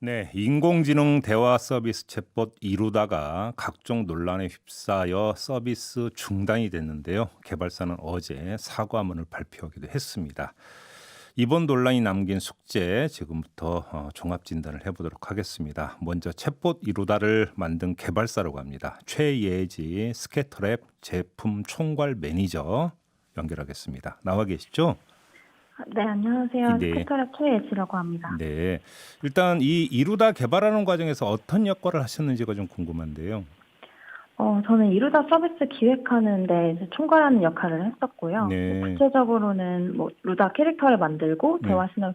네, 인공지능 대화 서비스 챗봇 이루다가 각종 논란에 휩싸여 서비스 중단이 됐는데요. 개발사는 어제 사과문을 발표하기도 했습니다. 이번 논란이 남긴 숙제 지금부터 종합 진단을 해보도록 하겠습니다. 먼저 챗봇 이루다를 만든 개발사라고 합니다. 최예지 스캐터랩 제품 총괄 매니저 연결하겠습니다. 나와 계시죠? 네, 안녕하세요. 네. 스카터랩 최예지라고 합니다. 네. 일단 이 이루다 개발하는 과정에서 어떤 역할을 하셨는지가 좀 궁금한데요. 저는 이루다 서비스 기획하는데 이제 총괄하는 역할을 했었고요. 네. 구체적으로는 뭐 루다 캐릭터를 만들고 네. 대화 신호를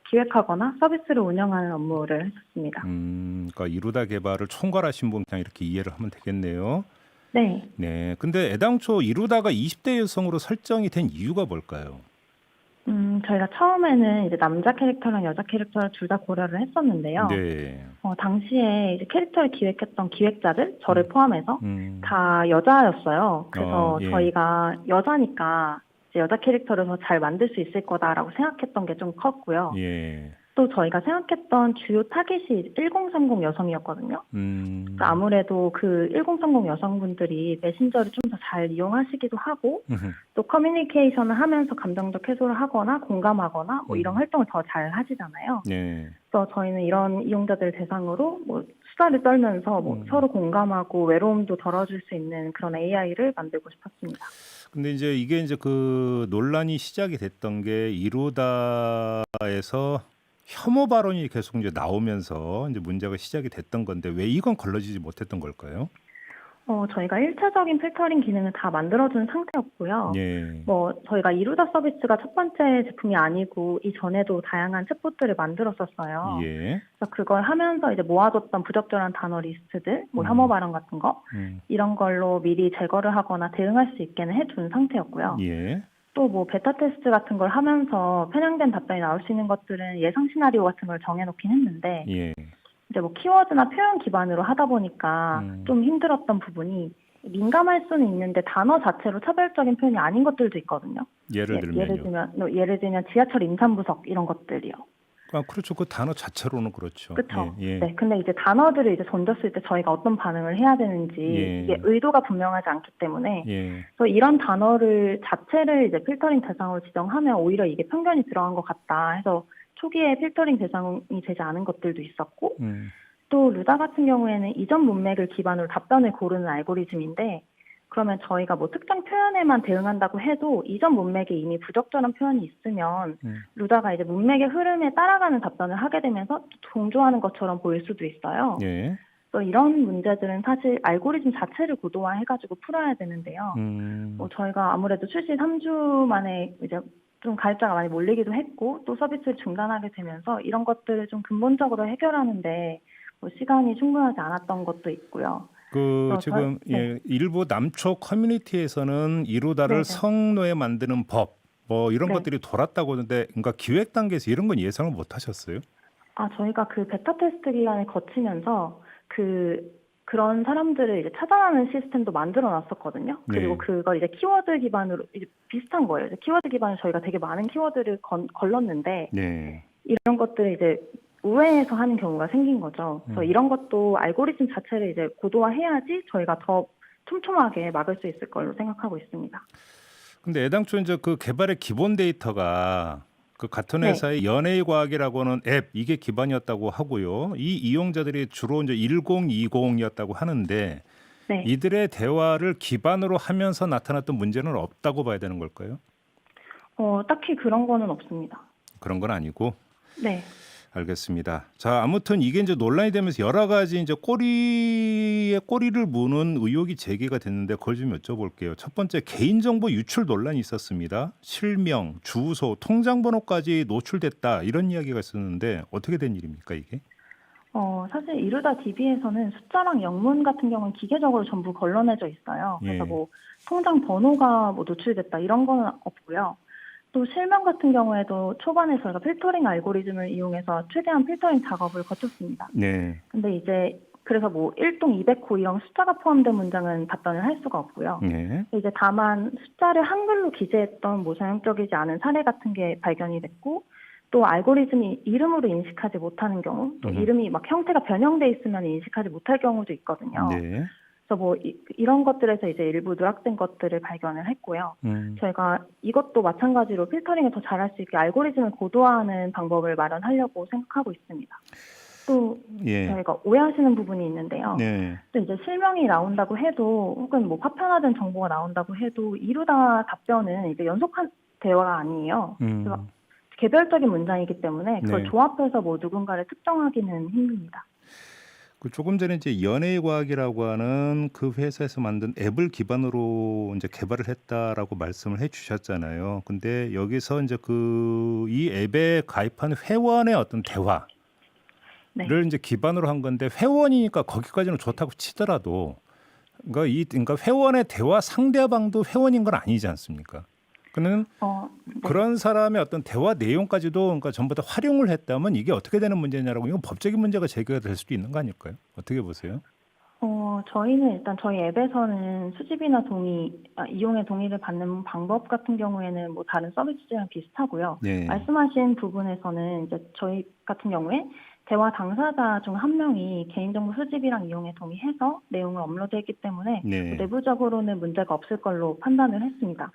기획하거나 서비스를 운영하는 업무를 했었습니다. 그러니까 이루다 개발을 총괄하신 분 그냥 이렇게 이해를 하면 되겠네요. 네. 네. 근데 애당초 이루다가 20대 여성으로 설정이 된 이유가 뭘까요? 저희가 처음에는 이제 남자 캐릭터랑 여자 캐릭터를 둘 다 고려를 했었는데요. 네. 당시에 이제 캐릭터를 기획했던 기획자들, 저를 포함해서 음. 다 여자였어요. 그래서 예. 저희가 여자니까 이제 여자 캐릭터를 더 잘 만들 수 있을 거다라고 생각했던 게 좀 컸고요. 예. 또 저희가 생각했던 주요 타깃이 1030 여성이었거든요. 그래서 아무래도 그 1030 여성분들이 메신저를 좀 더 잘 이용하시기도 하고 또 커뮤니케이션을 하면서 감정적 해소를 하거나 공감하거나 뭐 이런 활동을 더 잘 하시잖아요. 네. 그래서 저희는 이런 이용자들 대상으로 뭐 수다를 떨면서 뭐 서로 공감하고 외로움도 덜어줄 수 있는 그런 AI를 만들고 싶었습니다. 근데 이게 그 논란이 시작이 됐던 게 이루다에서 혐오 발언이 계속 이제 나오면서 이제 문제가 시작이 됐던 건데 왜 이건 걸러지지 못했던 걸까요? 저희가 1차적인 필터링 기능을 다 만들어준 상태였고요. 예. 뭐 저희가 이루다 서비스가 첫 번째 제품이 아니고 이전에도 다양한 챗봇들을 만들었었어요. 예. 그래서 그걸 하면서 이제 모아뒀던 부적절한 단어 리스트들, 뭐 혐오 발언 같은 거 이런 걸로 미리 제거를 하거나 대응할 수 있게는 해둔 상태였고요. 예. 또 뭐 베타 테스트 같은 걸 하면서 편향된 답변이 나올 수 있는 것들은 예상 시나리오 같은 걸 정해놓긴 했는데 예. 이제 뭐 키워드나 표현 기반으로 하다 보니까 좀 힘들었던 부분이 민감할 수는 있는데 단어 자체로 차별적인 표현이 아닌 것들도 있거든요. 예를 들면요. 예를 들면 지하철 임산부석 이런 것들이요. 아, 그렇죠. 그 단어 자체로는 그렇죠. 그렇죠. 예. 예. 네, 근데 이제 단어들을 이제 던졌을 때 저희가 어떤 반응을 해야 되는지 예. 이게 의도가 분명하지 않기 때문에 예. 그래서 이런 단어를 자체를 이제 필터링 대상으로 지정하면 오히려 이게 편견이 들어간 것 같다 해서 초기에 필터링 대상이 되지 않은 것들도 있었고 또 루다 같은 경우에는 이전 문맥을 기반으로 답변을 고르는 알고리즘인데 그러면 저희가 뭐 특정 표현에만 대응한다고 해도 이전 문맥에 이미 부적절한 표현이 있으면 루다가 이제 문맥의 흐름에 따라가는 답변을 하게 되면서 동조하는 것처럼 보일 수도 있어요. 예. 그래서 이런 문제들은 사실 알고리즘 자체를 고도화해가지고 풀어야 되는데요. 뭐 저희가 아무래도 출시 3주 만에 이제 좀 가입자가 많이 몰리기도 했고 또 서비스를 중단하게 되면서 이런 것들을 좀 근본적으로 해결하는데 뭐 시간이 충분하지 않았던 것도 있고요. 지금 네. 일부 남초 커뮤니티에서는 이루다를 네네. 성노예 만드는 법 뭐 이런 네. 것들이 돌았다고 하는데 그러니까 기획 단계에서 이런 건 예상을 못 하셨어요? 저희가 그 베타 테스트 기간을 거치면서 그런 사람들을 이제 차단하는 시스템도 만들어 놨었거든요. 그리고 그걸 이제 키워드 기반으로 이제 비슷한 거예요. 이제 키워드 기반으로 저희가 되게 많은 키워드를 걸렀는데 네. 이런 것들을 이제 우회해서 하는 경우가 생긴 거죠. 그래서 이런 것도 알고리즘 자체를 이제 고도화해야지 저희가 더 촘촘하게 막을 수 있을 걸로 생각하고 있습니다. 근데 애당초 이제 그 개발의 기본 데이터가 그 같은 네. 회사의 연예과학이라고 하는 앱 이게 기반이었다고 하고요. 이 이용자들이 주로 이제 1020이었다고 하는데 네. 이들의 대화를 기반으로 하면서 나타났던 문제는 없다고 봐야 되는 걸까요? 딱히 그런 거는 없습니다. 그런 건 아니고. 네. 알겠습니다. 자, 아무튼 이게 이제 논란이 되면서 여러 가지 이제 꼬리를 무는 의혹이 제기가 됐는데 그걸 좀 여쭤볼게요. 첫 번째 개인정보 유출 논란이 있었습니다. 실명, 주소, 통장번호까지 노출됐다 이런 이야기가 있었는데 어떻게 된 일입니까 이게? 사실 이루다 DB에서는 숫자랑 영문 같은 경우는 기계적으로 전부 걸러내져 있어요. 그래서 예. 뭐 통장 번호가 뭐 노출됐다 이런 거는 없고요. 또 실명 같은 경우에도 초반에 저희가 필터링 알고리즘을 이용해서 최대한 필터링 작업을 거쳤습니다. 네. 근데 이제 그래서 뭐 1동 200호 이런 숫자가 포함된 문장은 답변을 할 수가 없고요. 네. 이제 다만 숫자를 한글로 기재했던 뭐 전형적이지 않은 사례 같은 게 발견이 됐고 또 알고리즘이 이름으로 인식하지 못하는 경우, 또 이름이 막 형태가 변형돼 있으면 인식하지 못할 경우도 있거든요. 네. 그래서 뭐 이런 것들에서 이제 일부 누락된 것들을 발견을 했고요. 저희가 이것도 마찬가지로 필터링을 더 잘할 수 있게 알고리즘을 고도화하는 방법을 마련하려고 생각하고 있습니다. 또 예. 저희가 오해하시는 부분이 있는데요. 네. 또 이제 실명이 나온다고 해도 혹은 뭐 파편화된 정보가 나온다고 해도 이루다 답변은 이제 연속한 대화가 아니에요. 그래서 개별적인 문장이기 때문에 그걸 네. 조합해서 뭐 누군가를 특정하기는 힘듭니다. 그 조금 전에 이제 연애의 과학이라고 하는 그 회사에서 만든 앱을 기반으로 이제 개발을 했다라고 말씀을 해 주셨잖아요. 근데 여기서 이제 그 이 앱에 가입한 회원의 어떤 대화를 네. 이제 기반으로 한 건데 회원이니까 거기까지는 좋다고 치더라도 그러니까 회원의 대화 상대방도 회원인 건 아니지 않습니까? 그는 네. 그런 사람의 어떤 대화 내용까지도 그러니까 전부 다 활용을 했다면 이게 어떻게 되는 문제냐라고 이건 법적인 문제가 제기가 될 수도 있는 거 아닐까요? 어떻게 보세요? 저희는 일단 저희 앱에서는 수집이나 이용의 동의를 받는 방법 같은 경우에는 뭐 다른 서비스랑 비슷하고요. 네. 말씀하신 부분에서는 이제 저희 같은 경우에 대화 당사자 중 한 명이 개인정보 수집이랑 이용에 동의해서 내용을 업로드했기 때문에 네. 내부적으로는 문제가 없을 걸로 판단을 했습니다.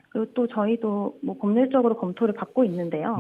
그리고 또 저희도 뭐 법률적으로 검토를 받고 있는데요.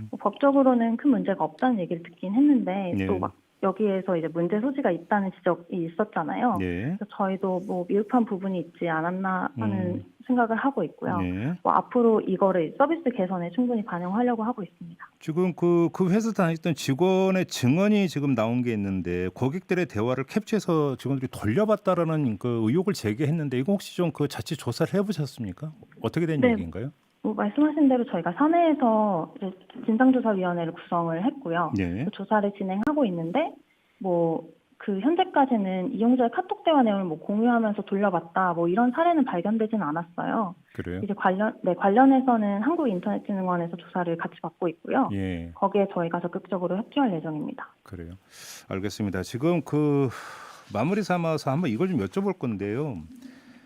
뭐 법적으로는 큰 문제가 없다는 얘기를 듣긴 했는데 네. 또 막 여기에서 이제 문제 소지가 있다는 지적이 있었잖아요. 네. 그래서 저희도 뭐 미흡한 부분이 있지 않았나 하는 생각을 하고 있고요. 네. 뭐 앞으로 이거를 서비스 개선에 충분히 반영하려고 하고 있습니다. 지금 그 회사 다녔던 직원의 증언이 지금 나온 게 있는데 고객들의 대화를 캡처해서 직원들이 돌려봤다라는 그 의혹을 제기했는데 이거 혹시 좀 그 자체 조사를 해보셨습니까? 어떻게 된 네. 얘기인가요? 뭐 말씀하신 대로 저희가 사내에서 이제 진상조사위원회를 구성을 했고요. 네. 그 조사를 진행하고 있는데 뭐 그 현재까지는 이용자의 카톡 대화 내용을 뭐 공유하면서 돌려봤다 뭐 이런 사례는 발견되진 않았어요. 그래요? 이제 관련해서는 한국인터넷진흥원에서 조사를 같이 받고 있고요. 예. 거기에 저희가 적극적으로 협조할 예정입니다. 그래요. 알겠습니다. 지금 그 마무리 삼아서 한번 이걸 좀 여쭤볼 건데요.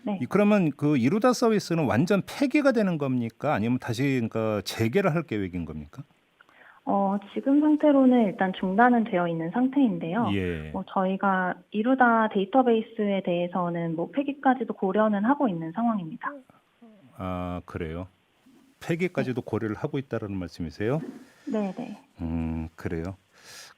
네. 그러면 그 이루다 서비스는 완전 폐기가 되는 겁니까? 아니면 다시 그러니까 재개를 할 계획인 겁니까? 지금 상태로는 일단 중단은 되어 있는 상태인데요. 예. 뭐 저희가 이루다 데이터베이스에 대해서는 뭐 폐기까지도 고려는 하고 있는 상황입니다. 아, 그래요. 폐기까지도 고려를 하고 있다라는 말씀이세요? 네네. 그래요.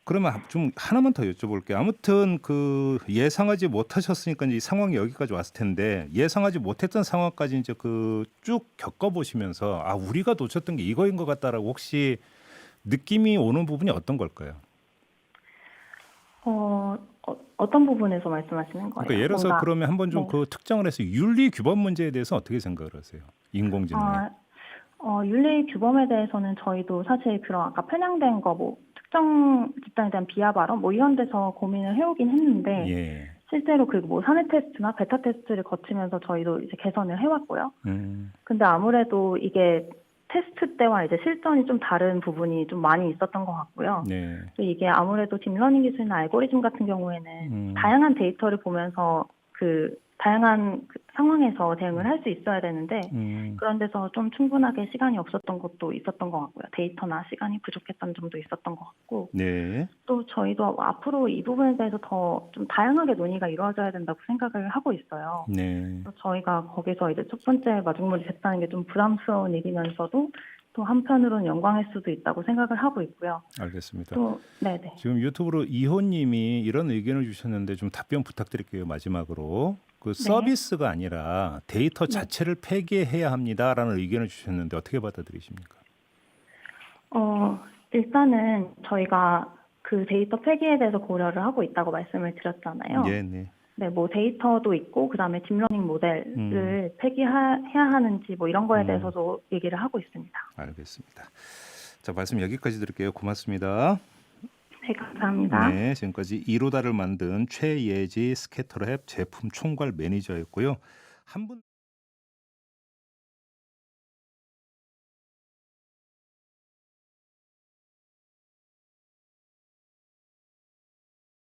그러면 좀 하나만 더 여쭤볼게요. 아무튼 그 예상하지 못하셨으니까 이 상황이 여기까지 왔을 텐데 예상하지 못했던 상황까지 이제 그 쭉 겪어보시면서 아 우리가 놓쳤던 게 이거인 것 같다라고 혹시 느낌이 오는 부분이 어떤 걸까요? 어떤 부분에서 말씀하시는 거예요? 그러니까 예를 들어서 뭔가 그러면 한번 좀 네. 그 특정을 해서 윤리 규범 문제에 대해서 어떻게 생각을 하세요? 인공지능에. 윤리 규범에 대해서는 저희도 사실 그런 아까 편향된 거 뭐 특정 집단에 대한 비하 발언 뭐 이런 데서 고민을 해오긴 했는데 예. 실제로 그 뭐 사내 테스트나 베타 테스트를 거치면서 저희도 이제 개선을 해왔고요. 근데 아무래도 이게 테스트 때와 이제 실전이 좀 다른 부분이 좀 많이 있었던 것 같고요. 네. 또 이게 아무래도 딥러닝 기술이나 알고리즘 같은 경우에는 다양한 데이터를 보면서 그 다양한 상황에서 대응을 할 수 있어야 되는데 그런 데서 좀 충분하게 시간이 없었던 것도 있었던 것 같고요. 데이터나 시간이 부족했던 점도 있었던 것 같고 네. 또 저희도 앞으로 이 부분에 대해서 더 좀 다양하게 논의가 이루어져야 된다고 생각을 하고 있어요. 네. 그래서 저희가 거기서 이제 첫 번째 마중물이 됐다는 게 좀 부담스러운 일이면서도 또 한편으로는 영광일 수도 있다고 생각을 하고 있고요. 알겠습니다. 또 네네. 지금 유튜브로 이호님이 이런 의견을 주셨는데 좀 답변 부탁드릴게요. 마지막으로 그 네. 서비스가 아니라 데이터 네. 자체를 폐기해야 합니다라는 의견을 주셨는데 어떻게 받아들이십니까? 일단은 저희가 그 데이터 폐기에 대해서 고려를 하고 있다고 말씀을 드렸잖아요. 네. 네, 뭐 데이터도 있고 그다음에 딥러닝 모델을 폐기해야 하는지 뭐 이런 거에 대해서도 얘기를 하고 있습니다. 알겠습니다. 자, 말씀 여기까지 드릴게요. 고맙습니다. 네, 감사합니다. 네, 지금까지 이루다를 만든 최예지 스캐터랩 제품 총괄 매니저였고요. 한 분